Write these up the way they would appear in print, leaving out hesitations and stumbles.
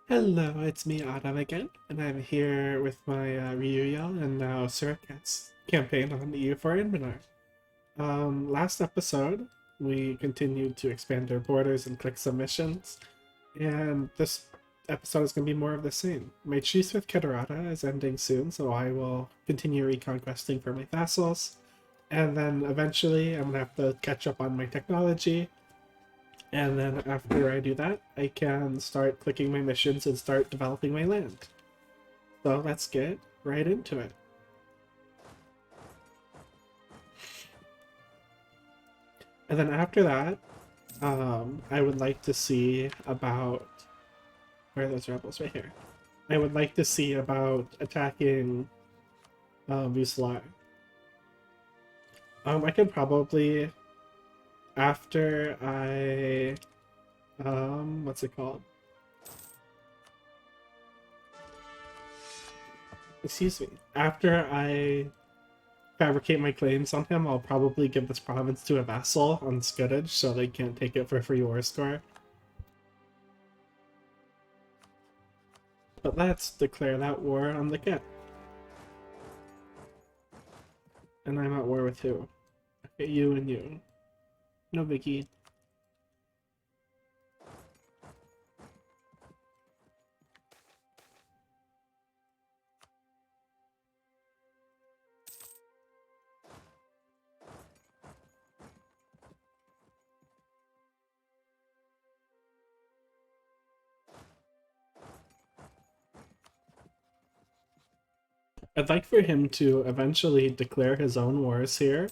Hello, it's me, Adam again, and I'm here with my Re-Uyel and now Surikat's campaign on EU4 Anbennar. Last episode, we continued to expand our borders and click some missions, and this episode is going to be more of the same. My truce with Kedarata is ending soon, so I will continue reconquesting for my vassals, and then eventually I'm going to have to catch up on my technology, and then after I do that, I can start clicking my missions and start developing my land. So let's get right into it. And then after that, I would like to see about... Where are those rebels? Right here. I would like to see about attacking Vuslaar. I could probably, after I... what's it called? Excuse me. After I fabricate my claims on him, I'll probably give this province to a vassal on Scuddage so they can't take it for free war score. But let's declare that war on the cat. And I'm at war with who? Okay, you and you. No biggie. I'd like for him to eventually declare his own wars here.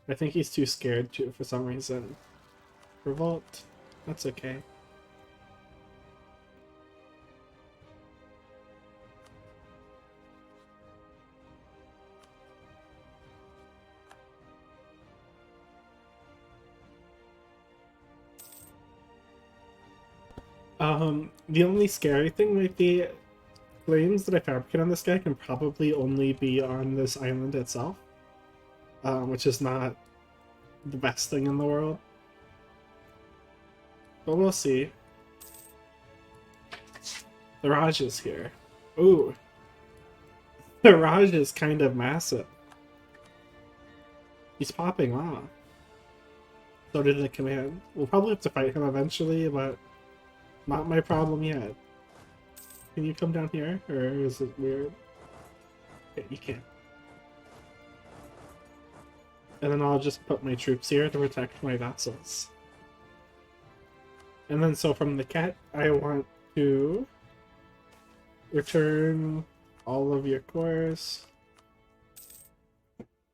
I think he's too scared to, for some reason. Revolt. That's okay. The only scary thing might be claims that I fabricate on this guy can probably only be on this island itself, which is not the best thing in the world. But we'll see. The Raj is here. Ooh. The Raj is kind of massive. He's popping off. So did the command. We'll probably have to fight him eventually, but not my problem yet. Can you come down here? Or is it weird? Okay, you can. And then I'll just put my troops here to protect my vassals. And then so from the cat, I want to return all of your cores.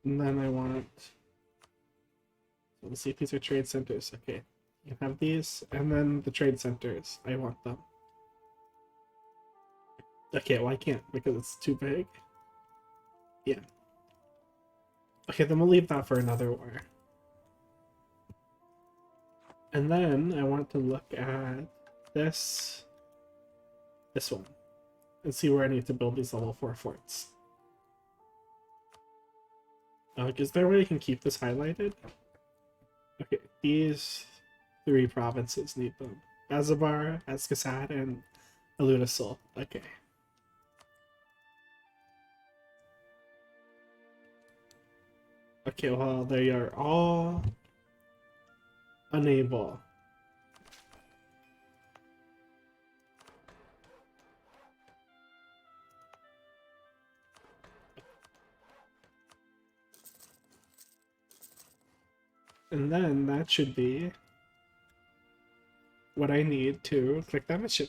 And then I want... Let's see if these are trade centers. Okay, you can have these. And then the trade centers. I want them. Okay, well I can't because it's too big. Yeah. Okay, then we'll leave that for another war. And then I want to look at this one and see where I need to build these level 4 forts. Is there a way I can keep this highlighted? Okay, these 3 provinces need them. Azabar, Azkazad, and Alunasul. Okay. Okay, well, they are all unable. And then that should be what I need to click that mission.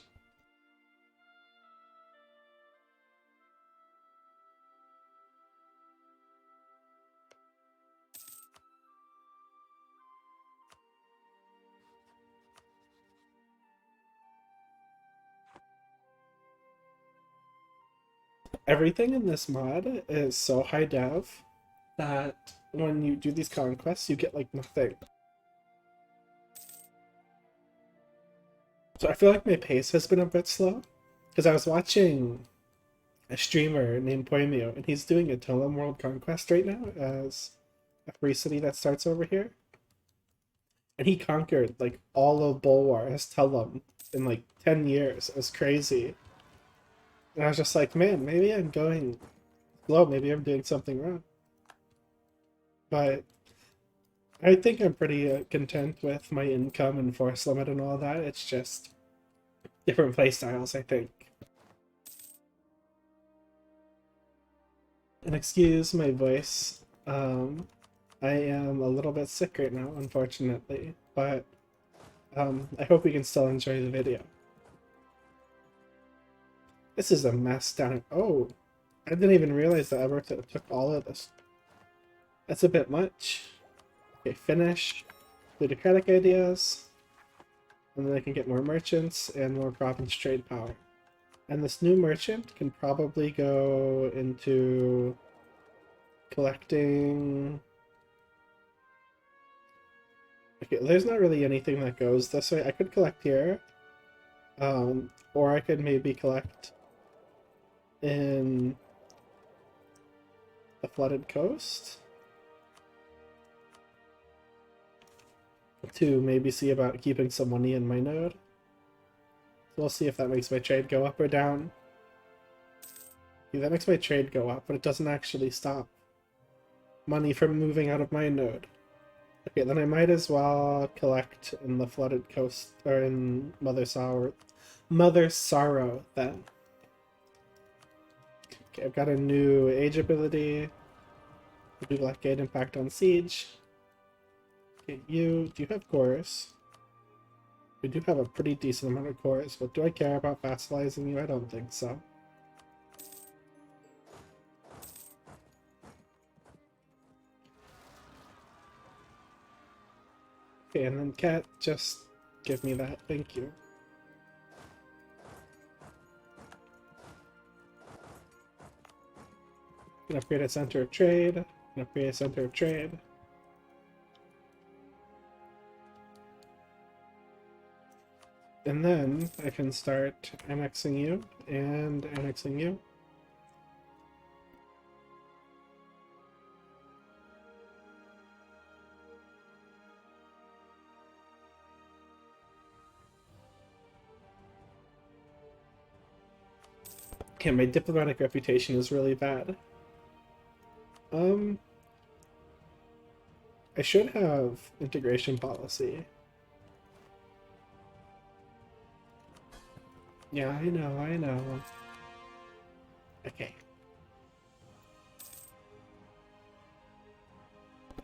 Everything in this mod is so high dev that when you do these conquests, you get like nothing. So I feel like my pace has been a bit slow because I was watching a streamer named Poimio and he's doing a Totem World Conquest right now as a free city that starts over here. And he conquered like all of Bulwar as Telem in like 10 years. It was crazy. And I was just like, man, maybe I'm going slow. Maybe I'm doing something wrong. But I think I'm pretty content with my income and force limit and all that. It's just different playstyles, I think. And excuse my voice. I am a little bit sick right now, unfortunately, but I hope we can still enjoy the video. This is a mess down. Oh, I didn't even realize that Alberta took all of this. That's a bit much. Okay, finish. Plutocratic ideas. And then I can get more merchants and more province trade power. And this new merchant can probably go into collecting... Okay, there's not really anything that goes this way. I could collect here. Or I could maybe collect in the flooded coast to maybe see about keeping some money in my node. So we'll see if that makes my trade go up or down. Okay, that makes my trade go up, but it doesn't actually stop money from moving out of my node. Okay, then I might as well collect in the flooded coast, or in Mother Sorrow then. Okay, I've got a new age ability. Do blockade impact on siege. Okay, do you have cores? We do have a pretty decent amount of cores, but do I care about vassalizing you? I don't think so. Okay, and then Cat, just give me that. Thank you. Can upgrade a center of trade. Can upgrade a center of trade. And then I can start annexing you and annexing you. Okay, my diplomatic reputation is really bad. I should have integration policy. Yeah, I know. Okay.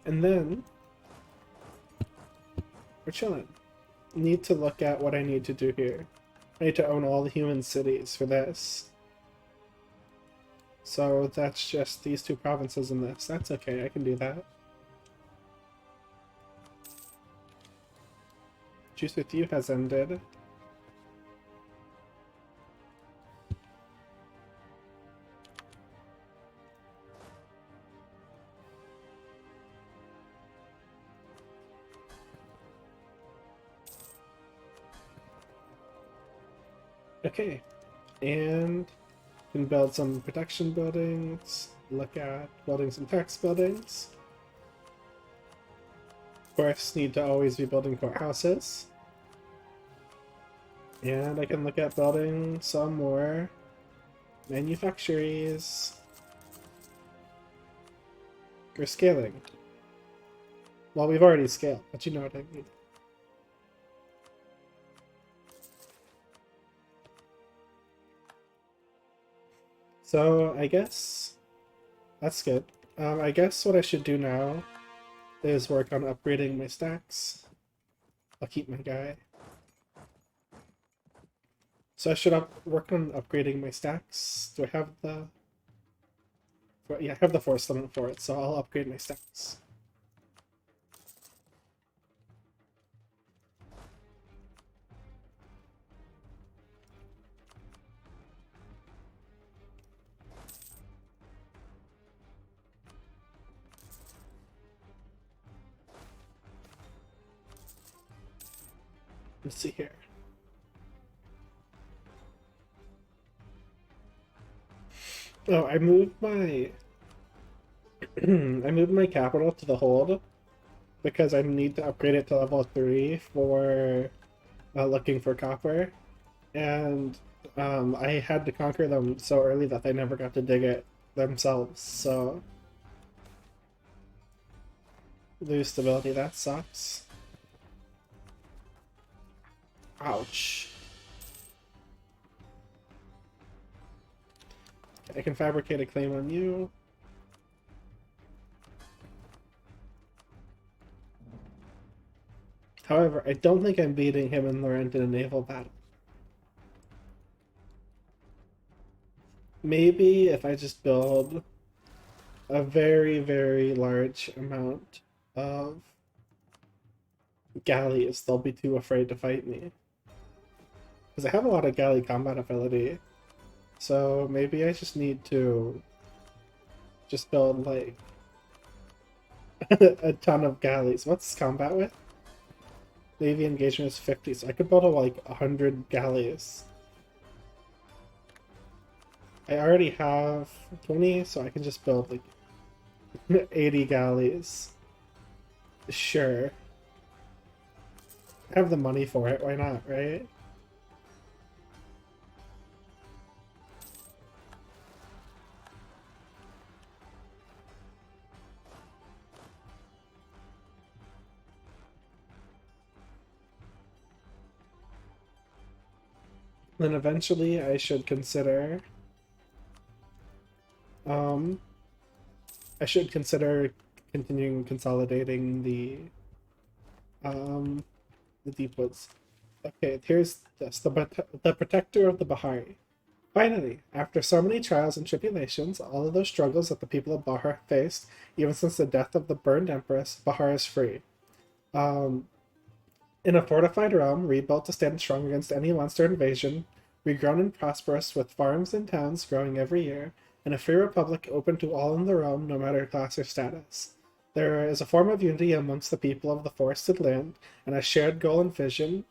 And then we're chilling. Need to look at what I need to do here. I need to own all the human cities for this. So that's just these two provinces in this. That's okay, I can do that. Juice with you has ended. Okay, and can build some protection buildings, look at building some tax buildings. Of course, need to always be building courthouses. And I can look at building some more manufactories. We're scaling. Well, we've already scaled, but you know what I mean. So I guess that's good. I guess what I should do now is work on upgrading my stacks. I'll keep my guy. So I should work on upgrading my stacks. Do I have the... Yeah, I have the force limit for it, so I'll upgrade my stacks. Let's see here. Oh, I moved my I moved my capital to the hold because I need to upgrade it to level 3 for looking for copper, and I had to conquer them so early that they never got to dig it themselves. So lose stability, that sucks. Ouch. I can fabricate a claim on you. However, I don't think I'm beating him and Laurent in a naval battle. Maybe if I just build a very, very large amount of galleys, they'll be too afraid to fight me. Because I have a lot of galley combat ability. So maybe I just need to just build like a ton of galleys. What's combat with? Navy engagement is 50, so I could build like 100 galleys. I already have 20, so I can just build like 80 galleys. Sure. I have the money for it, why not, right? Then eventually I should consider um I should consider continuing consolidating um the deep woods. Okay, here's this, the protector of the Bahari. Finally, after so many trials and tribulations, all of those struggles that the people of Bahar faced, even since the death of the burned empress, Bahar is free. Um, in a fortified realm, rebuilt to stand strong against any monster invasion, regrown and prosperous with farms and towns growing every year, and a free republic open to all in the realm, no matter class or status. There is a form of unity amongst the people of the forested land, and a shared goal and vision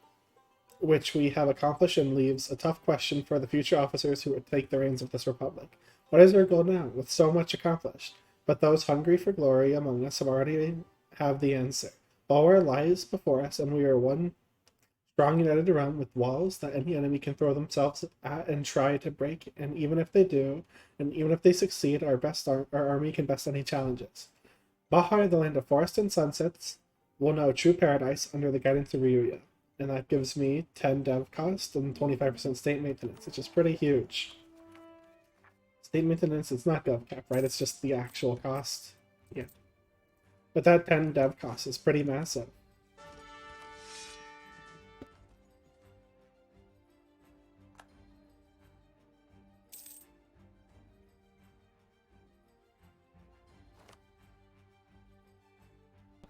which we have accomplished, and leaves a tough question for the future officers who would take the reins of this republic. What is our goal now, with so much accomplished? But those hungry for glory among us have already have the answer. Power lies before us, and we are one strong united realm with walls that any enemy can throw themselves at and try to break. And even if they do, and even if they succeed, our army can best any challenges. Bahar, the land of forest and sunsets, will know true paradise under the guidance of Re-Uyel. And that gives me 10 dev cost and 25% state maintenance, which is pretty huge. State maintenance, it's not dev cap, right? It's just the actual cost. Yeah. But that 10 dev cost is pretty massive.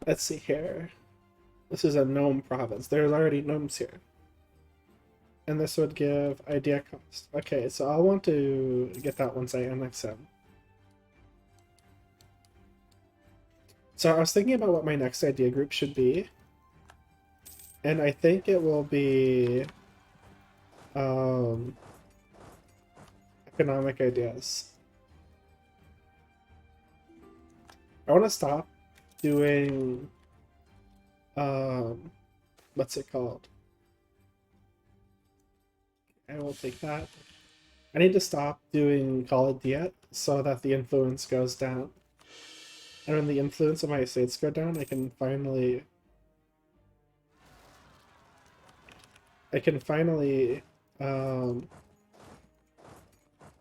Let's see here. This is a gnome province. There's already gnomes here. And this would give idea cost. Okay, so I'll want to get that once I annex him. So I was thinking about what my next idea group should be. And I think it will be economic ideas. I want to stop doing what's it called? I will take that. I need to stop doing Call of Diet so that the influence goes down. And when the influence of my estates go down, I can finally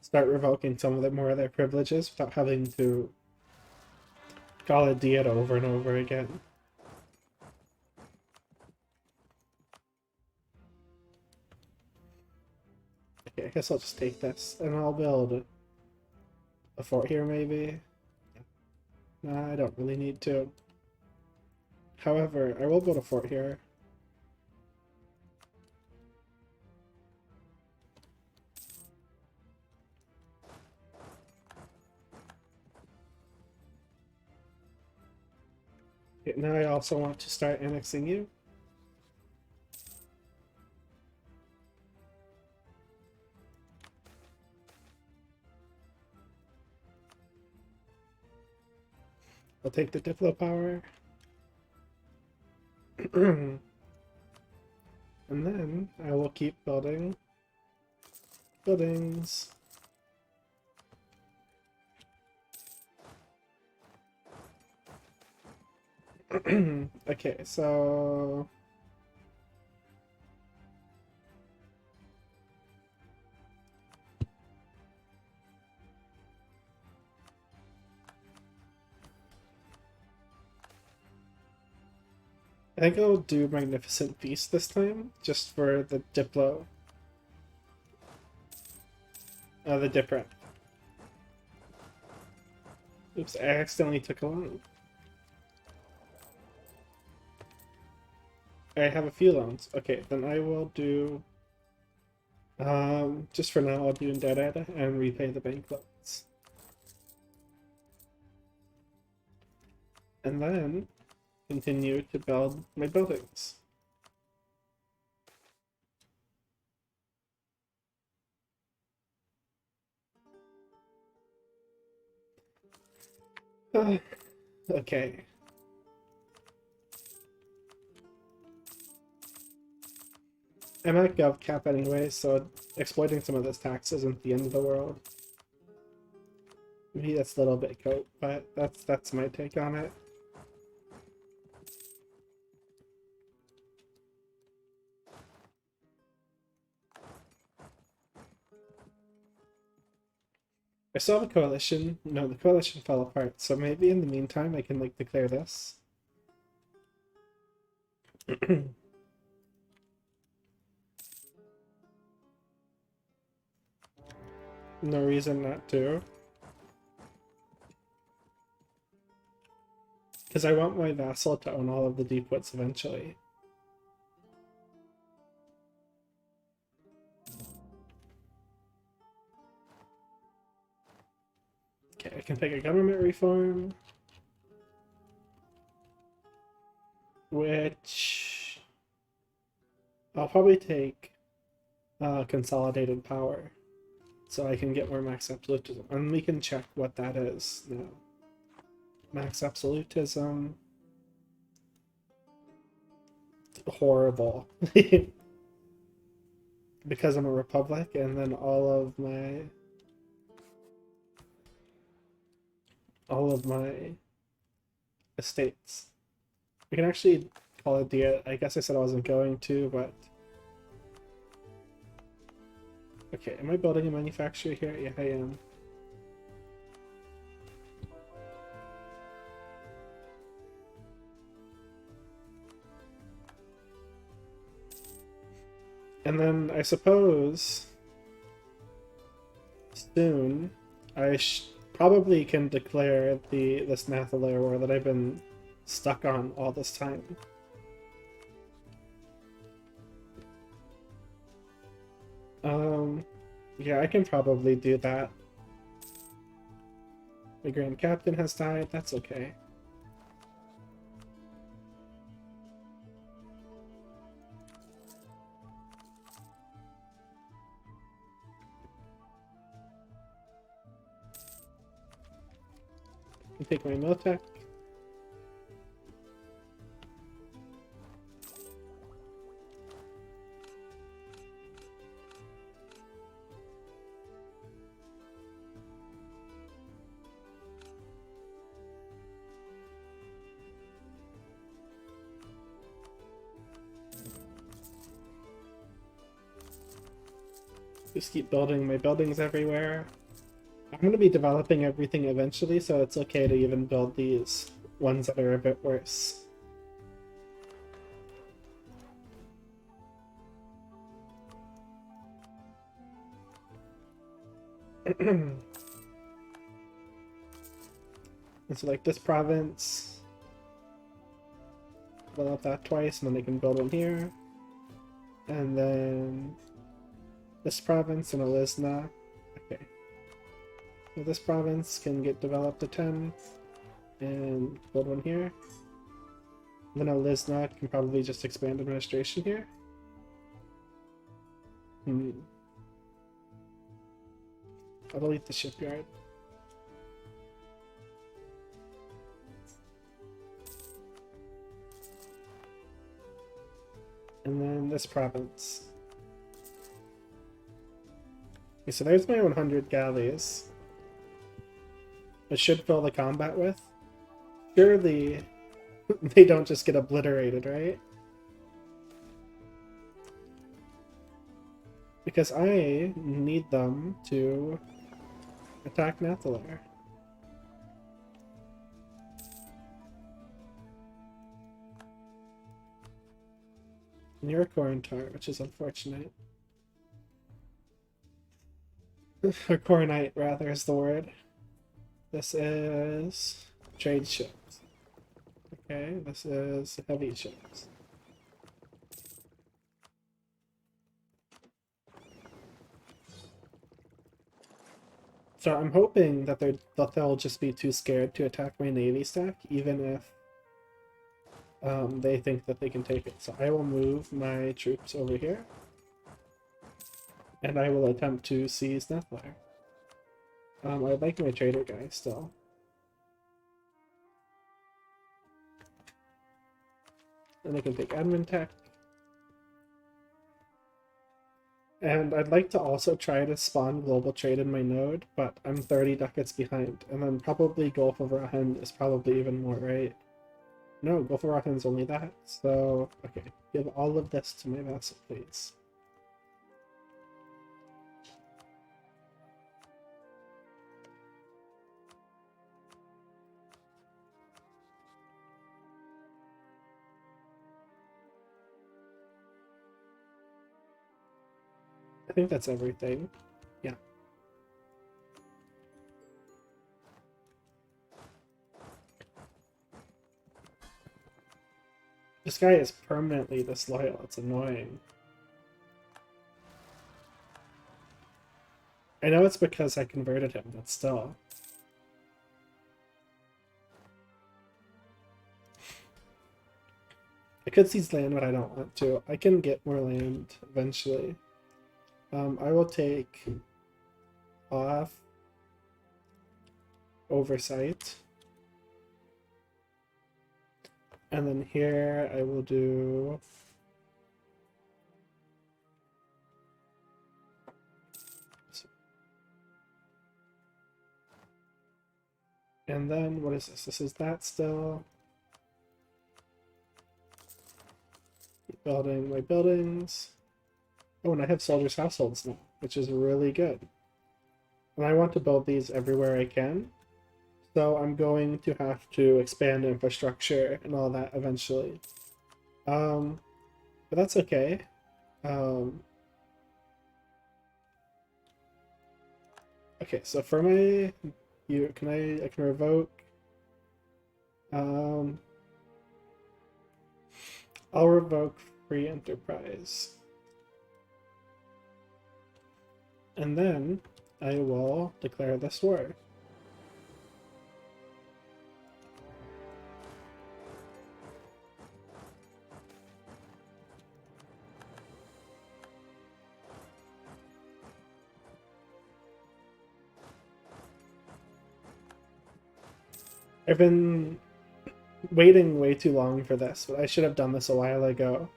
start revoking some of the more of their privileges without having to call a diet over and over again. Okay, I guess I'll just take this and I'll build a fort here maybe. Nah, I don't really need to. However, I will build a fort here. Okay, now I also want to start annexing you. I'll take the Diplo power. And then I will keep building buildings. Okay, so I think I'll do Magnificent Feast this time, just for the Diplo. The Dipper. Oops, I accidentally took a loan. I have a few loans. Okay, then I will do... just for now, I'll do Indebted and repay the bank loans. And then continue to build my buildings. Okay. I'm at gov cap anyway, so exploiting some of this tax isn't the end of the world. Maybe that's a little bit coat, but that's my take on it. I still have a coalition. No, the coalition fell apart, so maybe in the meantime I can like declare this. No reason not to. Because I want my vassal to own all of the deep woods eventually. Okay, I can take a government reform. Which... I'll probably take consolidated power. So I can get more max absolutism. And we can check what that is now. Max absolutism. Horrible. Because I'm a republic, and then all of my estates. We can actually call it the... I guess I said I wasn't going to, but... Okay, am I building a manufacturer here? Yeah, I am. And then I suppose soon I probably can declare this Nathalaire war that I've been stuck on all this time. Yeah, I can probably do that. The Grand Captain has died, that's okay. I take my Miltech. Just keep building my buildings everywhere. I'm going to be developing everything eventually, so it's okay to even build these ones that are a bit worse. It's like this province. Develop that twice, and then I can build one here. And then this province and Alisna. Okay. So this province can get developed to 10 and build one here. And then Alisna can probably just expand administration here. I'll delete the shipyard. And then this province. Okay, so there's my 100 galleys. It should fill the combat with. Surely they don't just get obliterated, right? Because I need them to attack Nathalaire. And you're a Corintar, which is unfortunate. Or Coronite, rather, is the word. This is trade ships. Okay, this is heavy ships. So I'm hoping that they'll just be too scared to attack my navy stack, even if they think that they can take it. So I will move my troops over here, and I will attempt to seize Nathalaire. I'd like my trader guy still. And I can take admin tech. And I'd like to also try to spawn global trade in my node, but I'm 30 ducats behind. And then probably Gulf of Rahan is probably even more, right? No, Gulf of Rahan's only that. So, okay, give all of this to my vassal, please. I think that's everything. Yeah. This guy is permanently disloyal. It's annoying. I know it's because I converted him, but still. I could seize land, but I don't want to. I can get more land eventually. I will take off oversight. And then here I will do and then what is this? This is that still. Keep building my buildings. Oh, and I have soldiers' households now, which is really good. And I want to build these everywhere I can. So I'm going to have to expand infrastructure and all that eventually. But that's okay. Okay, so for my I can revoke. I'll revoke free enterprise. And then I will declare this war. I've been waiting way too long for this, but I should have done this a while ago.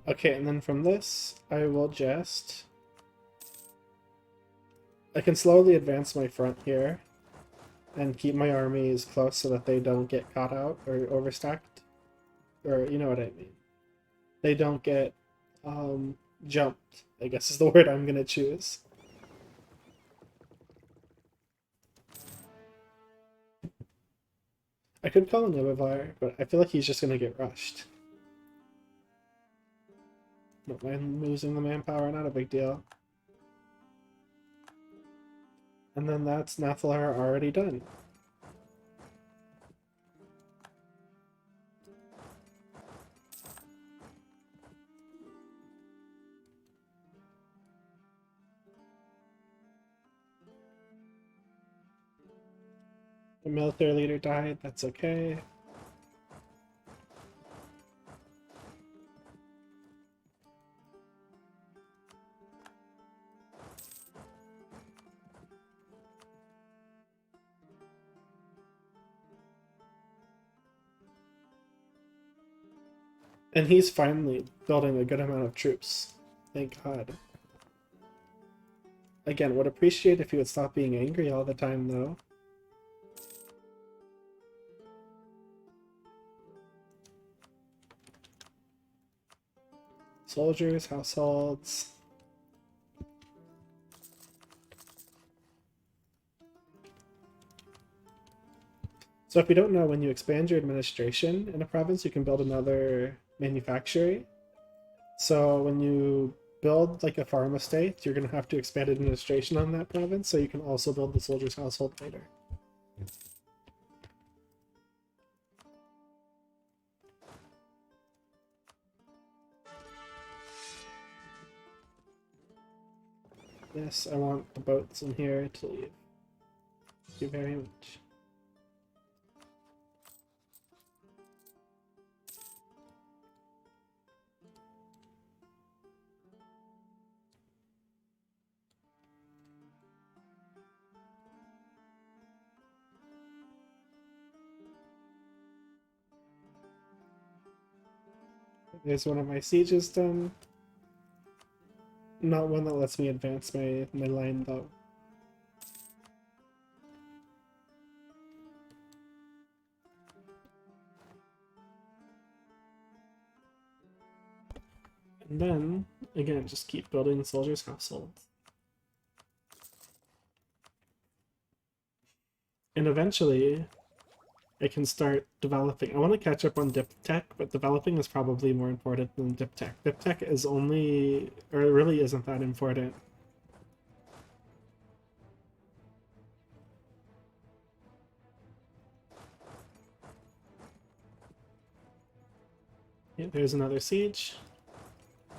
Okay, and then from this, I will just... I can slowly advance my front here and keep my armies close so that they don't get caught out or overstacked. Or, you know what I mean. They don't get jumped, I guess is the word I'm going to choose. I could call Nathalaire, but I feel like he's just going to get rushed. Don't mind losing the manpower, not a big deal. And then that's Nathalaire already done. The military leader died, that's okay. And he's finally building a good amount of troops. Thank God. Again, would appreciate if he would stop being angry all the time, though. Soldiers, households. So if you don't know, when you expand your administration in a province, you can build another manufactory. So when you build like a farm estate, you're going to have to expand administration on that province, so you can also build the soldier's household later. Yes, I want the boats in here to leave. Thank you very much. There's one of my sieges done. Not one that lets me advance my line, though. And then, again, just keep building the soldier's household. And eventually, I can start developing. I want to catch up on dip tech, but developing is probably more important than dip tech. Dip tech is only, or it really isn't that important. Yeah, there's another siege.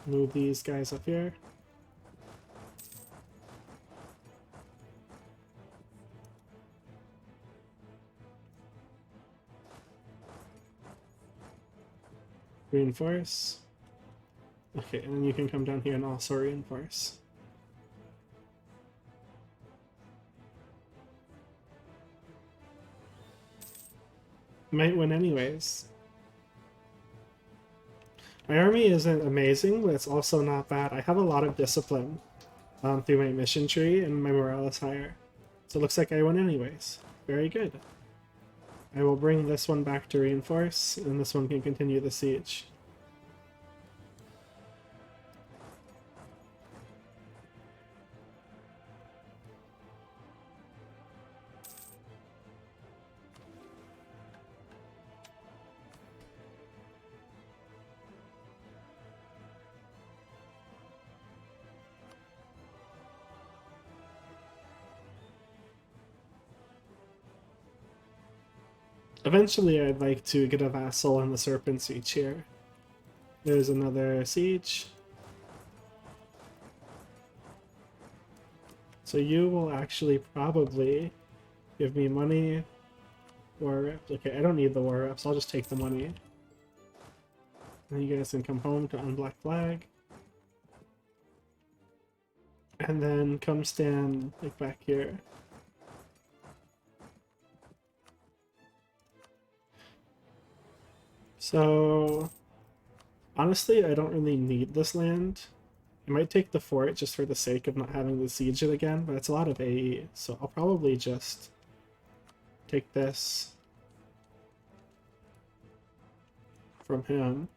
Move these guys up here. Reinforce. Okay, and then you can come down here and also reinforce. Might win anyways. My army isn't amazing, but it's also not bad. I have a lot of discipline through my mission tree, and my morale is higher. So it looks like I win anyways. Very good. I will bring this one back to reinforce, and this one can continue the siege. Eventually, I'd like to get a vassal in the Serpent Siege here. There's another siege. So you will actually probably give me money. War reps. Okay, I don't need the war reps. I'll just take the money. And you guys can come home to Unblack Flag. And then come stand like back here. So honestly, I don't really need this land. I might take the fort just for the sake of not having to siege it again, but it's a lot of AE, so I'll probably just take this from him.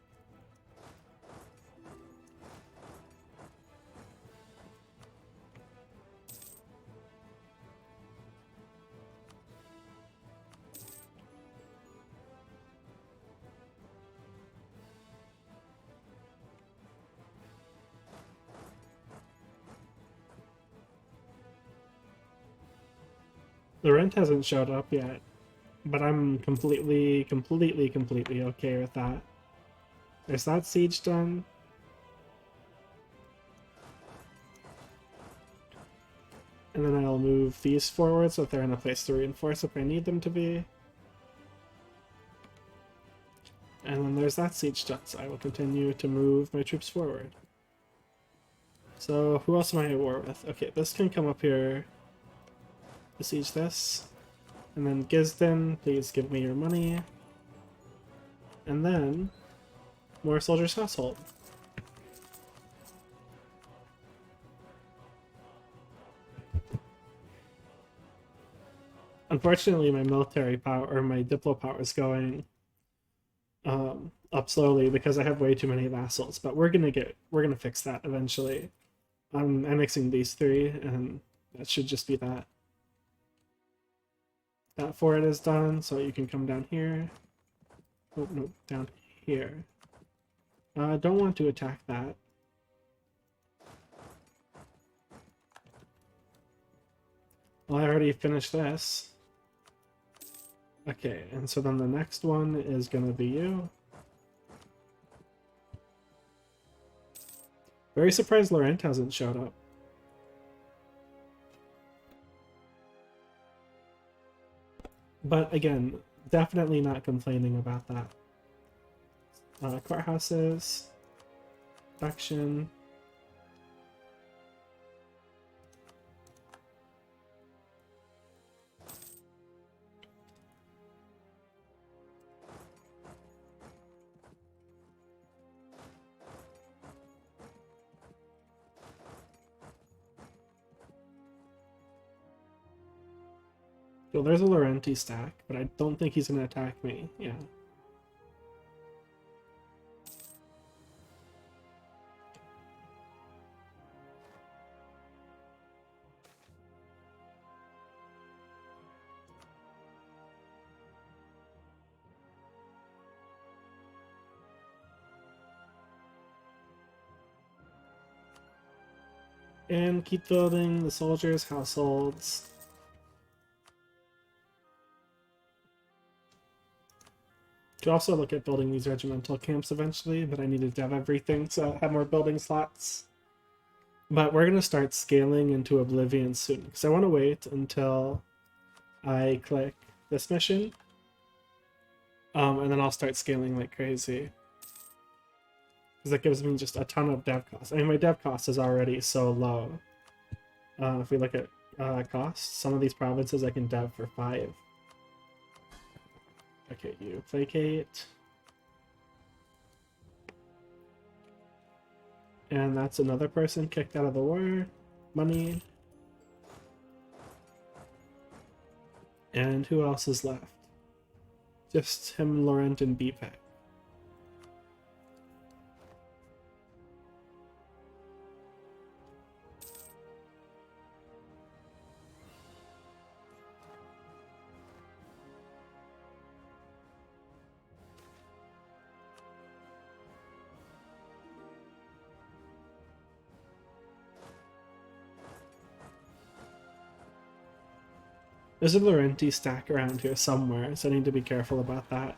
The rent hasn't showed up yet, but I'm completely okay with that. Is that siege done? And then I'll move these forward so that they're in a place to reinforce if I need them to be. And then there's that siege done, so I will continue to move my troops forward. So who else am I at war with? Okay, this can come up here. Besiege this. And then Gisden, please give me your money. And then more soldiers' household. Unfortunately, my military power or my diplo power is going up slowly because I have way too many vassals. But we're gonna fix that eventually. I'm annexing these three, and that should just be that. That fort is done, so you can come down here. Oh no, down here. Don't want to attack that. Well, I already finished this. Okay, and so then the next one is gonna be you. Very surprised Laurent hasn't showed up. But again, definitely not complaining about that. Courthouses, faction. So there's a Laurenti stack, but I don't think he's gonna attack me. Yeah. And keep building the soldiers' households. Could also look at building these regimental camps eventually, but I need to dev everything so I have more building slots. But we're going to start scaling into Oblivion soon, because I want to wait until I click this mission, and then I'll start scaling like crazy. Because that gives me just a ton of dev costs. I mean, my dev cost is already so low. If we look at costs, some of these provinces I can dev for 5. Okay, you placate. And that's another person kicked out of the war. Money. And who else is left? Just him, Laurent, and BPEC. There's a Laurenti stack around here somewhere, so I need to be careful about that.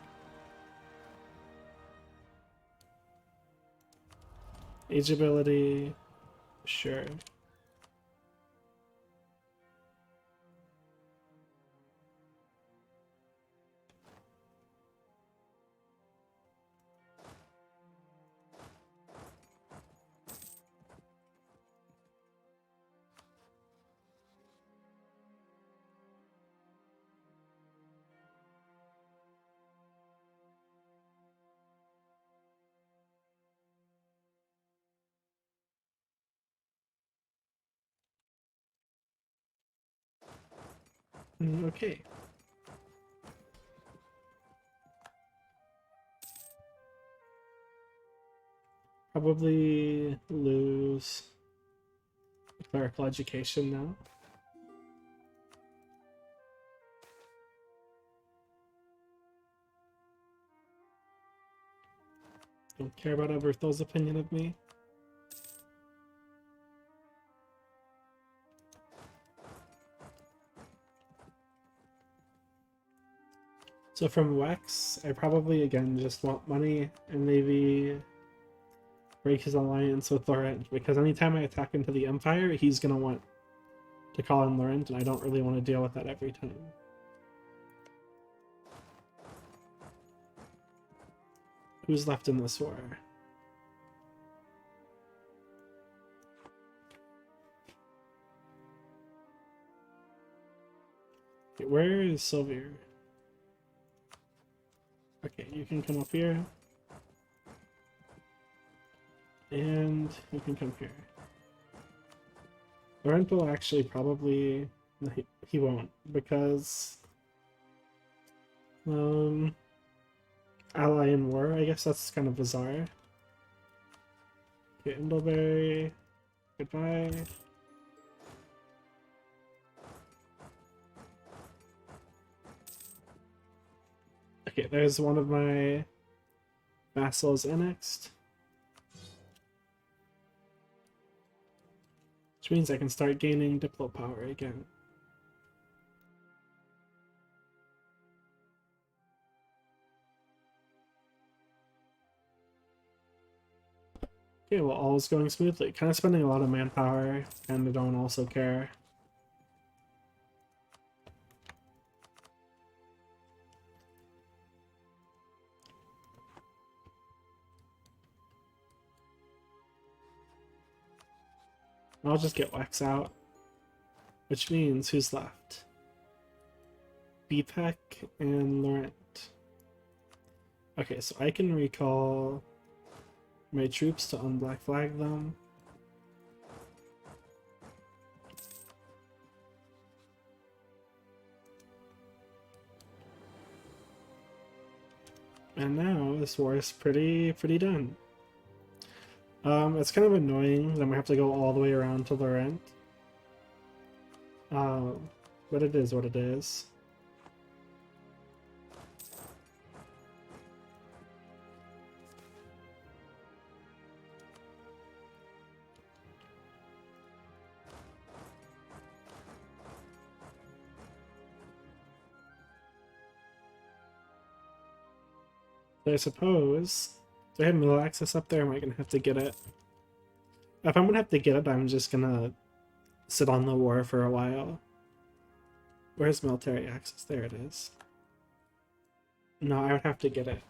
Age ability, sure. Okay. Probably lose clerical education now. Don't care about Alberto's opinion of me. So from Wex, I probably again just want money and maybe break his alliance with Laurent, because anytime I attack into the Empire, he's gonna want to call in Laurent, and I don't really want to deal with that every time. Who's left in this war? Okay, where is Sylvia? Okay, you can come up here. And you can come here. Laurent will actually probably... No, he won't, because... Ally in war, I guess that's kind of bizarre. Okay, Indleberry, goodbye. Okay, there's one of my vassals annexed. Which means I can start gaining diplo power again. Okay, well, all is going smoothly. Kind of spending a lot of manpower, and I don't also care. I'll just get Wax out. Which means, who's left? BPEC and Laurent. Okay, so I can recall my troops to unblack flag them. And now this war is pretty done. It's kind of annoying that we have to go all the way around to Laurent. But it is what it is. So I suppose, do I have middle access up there? Am I gonna have to get it? If I'm gonna have to get it, I'm just gonna sit on the war for a while. Where's military access? There it is. No, I would have to get it.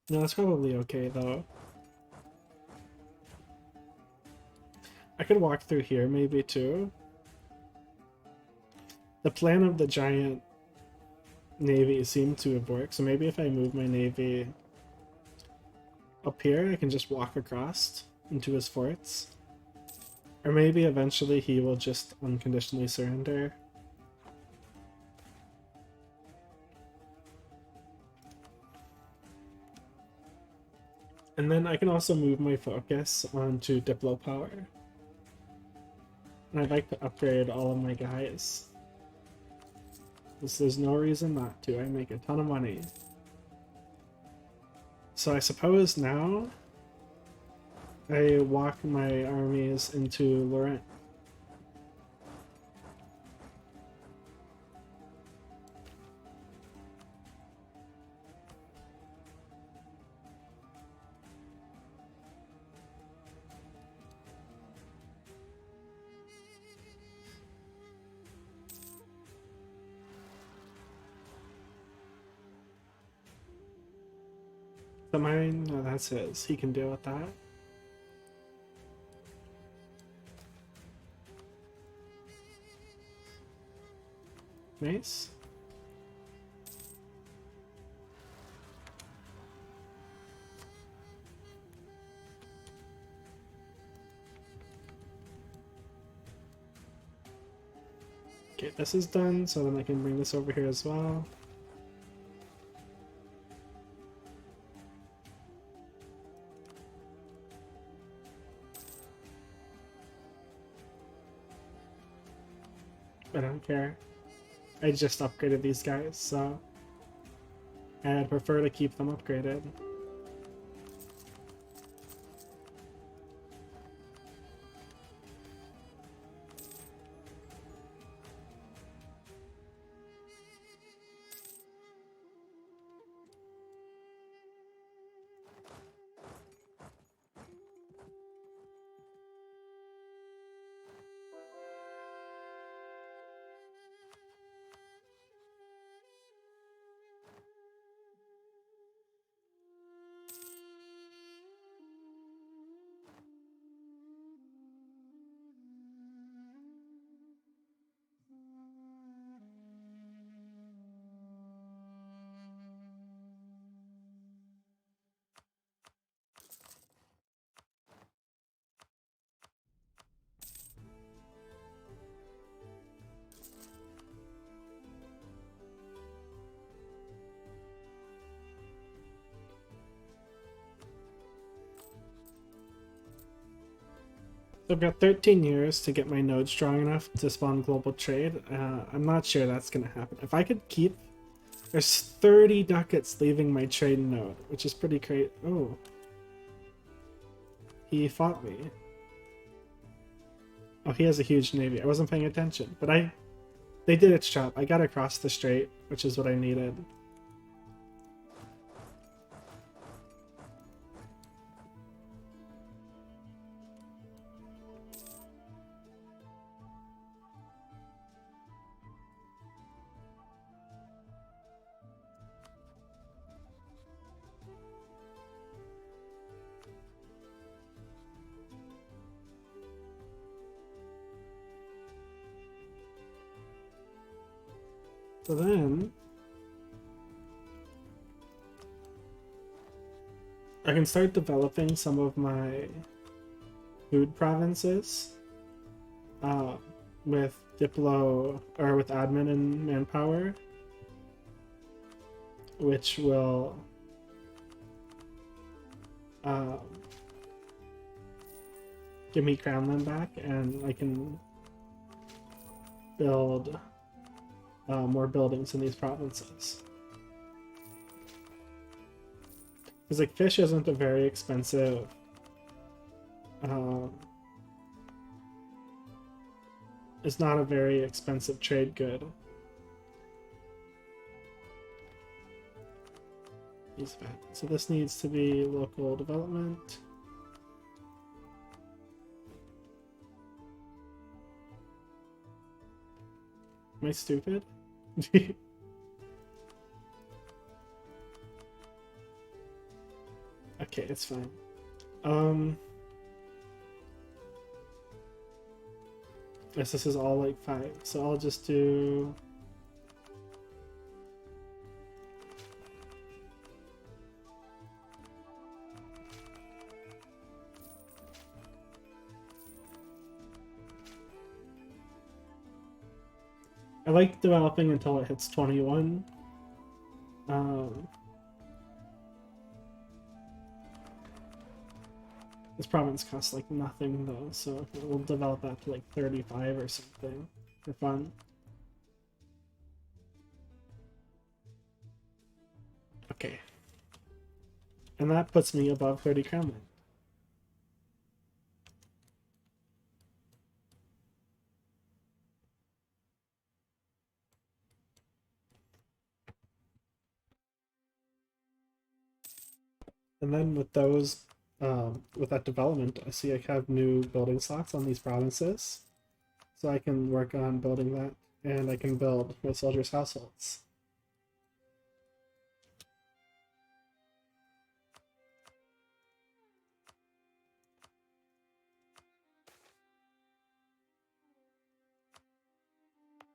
No, that's probably okay though. I could walk through here maybe too. The plan of the giant navy seemed to have worked, so maybe if I move my navy up here, I can just walk across into his forts. Or maybe eventually he will just unconditionally surrender. And then I can also move my focus onto Diplo power. And I'd like to upgrade all of my guys. There's no reason not to. I make a ton of money. So I suppose now I walk my armies into Laurent. The mine? No, that's his. He can deal with that. Nice. Okay, this is done, so then I can bring this over here as well. I don't care. I just upgraded these guys, so I'd prefer to keep them upgraded. I've got 13 years to get my node strong enough to spawn global trade. I'm not sure that's gonna happen. If I could keep... There's 30 ducats leaving my trade node, which is pretty crazy. Oh. He fought me. Oh, he has a huge navy. I wasn't paying attention, but they did its job. I got across the strait, which is what I needed. So then I can start developing some of my food provinces with Diplo or with admin and manpower, which will give me Crownland back, and I can build more buildings in these provinces. Because like fish isn't a very expensive it's not a very expensive trade good. So this needs to be local development. Am I stupid? Okay, it's fine. Yes, this is all like 5, so I'll just do... I like developing until it hits 21. This province costs like nothing though, so we'll develop that to like 35 or something for fun. Okay. And that puts me above 30 crownland. And then with those, with that development, I see I have new building slots on these provinces. So I can work on building that, and I can build my soldiers' households.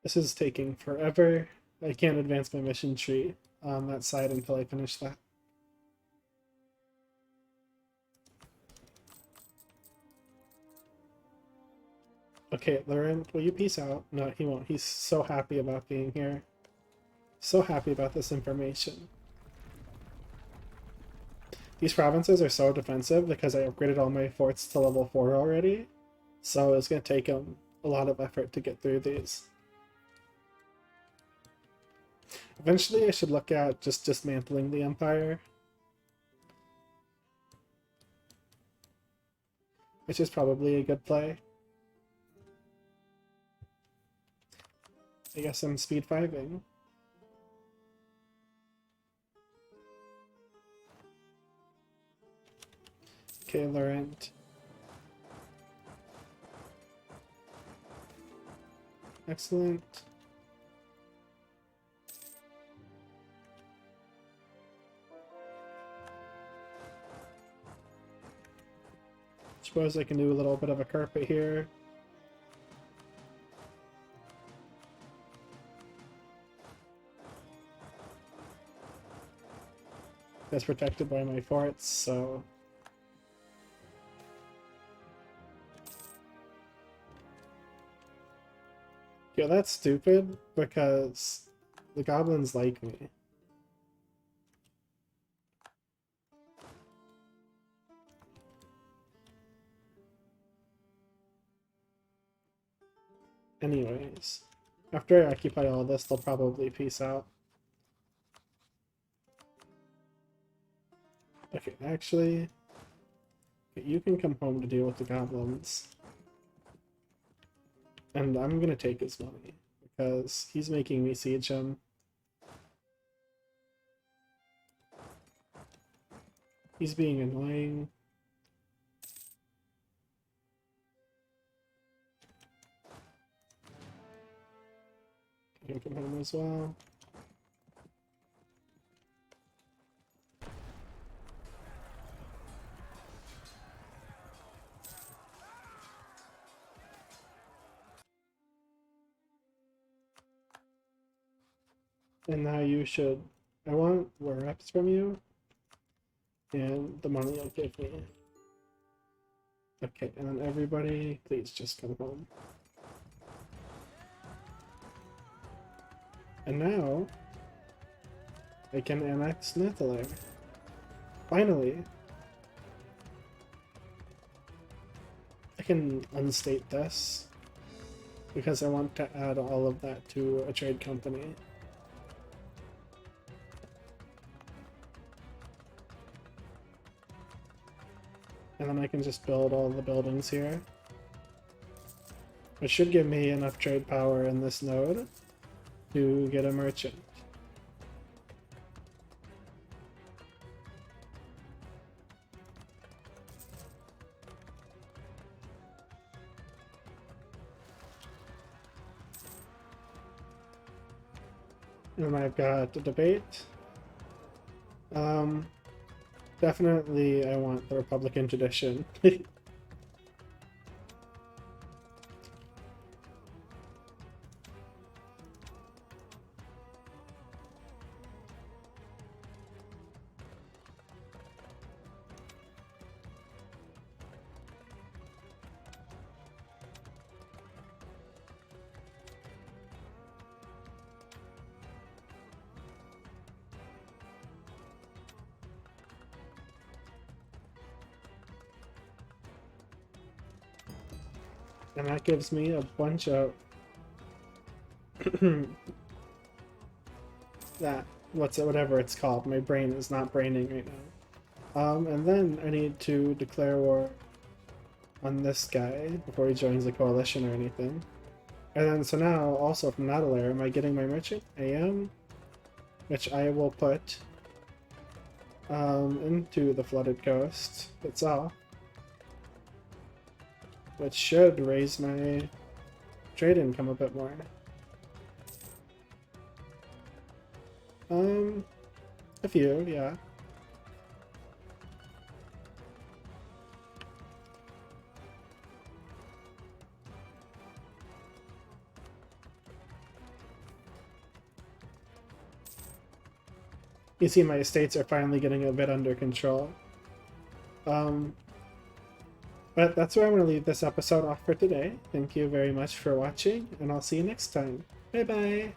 This is taking forever. I can't advance my mission tree on that side until I finish that. Okay, Laurent, will you peace out? No, he won't. He's so happy about being here. So happy about this information. These provinces are so defensive because I upgraded all my forts to level 4 already. So it's going to take him a lot of effort to get through these. Eventually I should look at just dismantling the Empire. Which is probably a good play. I guess I'm speed 5ing. Okay, Laurent. Excellent. Suppose I can do a little bit of a carpet here. That's protected by my forts, so... Yeah, that's stupid, because the goblins like me. Anyways, after I occupy all this, they'll probably peace out. Okay, actually, you can come home to deal with the goblins. And I'm gonna take his money, because he's making me siege him. He's being annoying. You can come home as well. And now you should... I want war reps from you. And the money you'll give me. Okay, and then everybody, please just come home. And now, I can annex Nathalaire. Finally! I can unstate this, because I want to add all of that to a trade company. And then I can just build all the buildings here. Which should give me enough trade power in this node to get a merchant. And I've got a debate. Definitely I want the Republican tradition. And that gives me a bunch of that whatever it's called. My brain is not braining right now. And then I need to declare war on this guy before he joins the coalition or anything. And then so now also from Nathalaire, am I getting my merchant? I am, which I will put into the flooded coast itself. Which should raise my trade income a bit more. A few, yeah. You see my estates are finally getting a bit under control. But that's where I'm going to leave this episode off for today. Thank you very much for watching, and I'll see you next time. Bye bye!